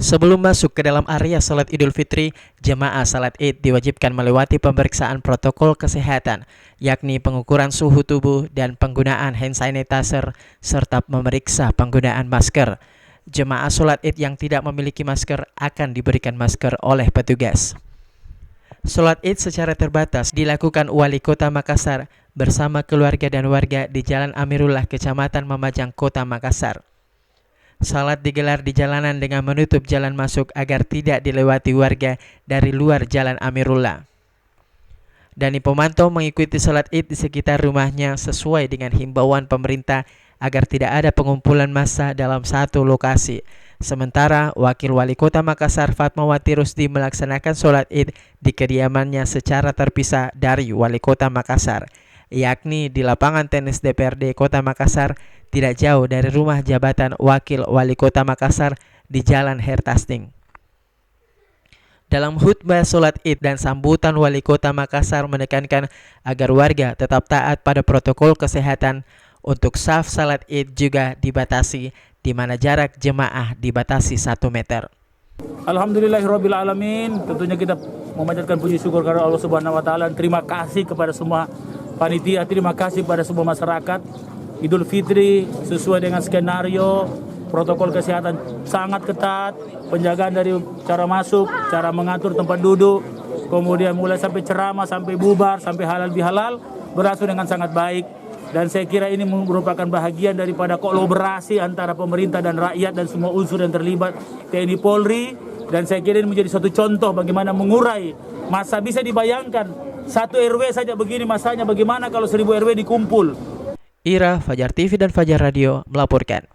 Sebelum masuk ke dalam area salat Idul Fitri, jemaah salat Id diwajibkan melewati pemeriksaan protokol kesehatan, yakni pengukuran suhu tubuh dan penggunaan hand sanitizer, serta memeriksa penggunaan masker. Jemaah salat Id yang tidak memiliki masker akan diberikan masker oleh petugas. Salat Id secara terbatas dilakukan Wali Kota Makassar bersama keluarga dan warga di Jalan Amirullah, Kecamatan Mamajang, Kota Makassar. Salat digelar di jalanan dengan menutup jalan masuk agar tidak dilewati warga dari luar Jalan Amirullah. Dani Pomanto mengikuti salat Id di sekitar rumahnya sesuai dengan himbauan pemerintah agar tidak ada pengumpulan massa dalam satu lokasi. Sementara Wakil Wali Kota Makassar Fatmawati Rusdi melaksanakan salat Id di kediamannya secara terpisah dari Wali Kota Makassar, yakni di lapangan tenis DPRD Kota Makassar, tidak jauh dari rumah jabatan Wakil Wali Kota Makassar di Jalan Hertasting. Dalam khutbah salat Id dan sambutan Wali Kota Makassar menekankan agar warga tetap taat pada protokol kesehatan. Untuk saf salat Id juga dibatasi, di mana jarak jemaah dibatasi 1 meter. Alhamdulillahirrabbilalamin. Tentunya kita memanjatkan puji syukur kepada Allah Subhanahu wa taala. Terima kasih kepada semua panitia, terima kasih kepada semua masyarakat. Idul Fitri sesuai dengan skenario, protokol kesehatan sangat ketat, penjagaan dari cara masuk, cara mengatur tempat duduk, kemudian mulai sampai ceramah, sampai bubar, sampai halal bihalal berlangsung dengan sangat baik. Dan saya kira ini merupakan bahagian daripada kolaborasi antara pemerintah dan rakyat dan semua unsur yang terlibat, TNI Polri. Dan saya kira ini menjadi satu contoh bagaimana mengurai masa. Bisa dibayangkan satu RW saja begini masanya, bagaimana kalau 1000 RW dikumpul. Ira, Fajar TV dan Fajar Radio melaporkan.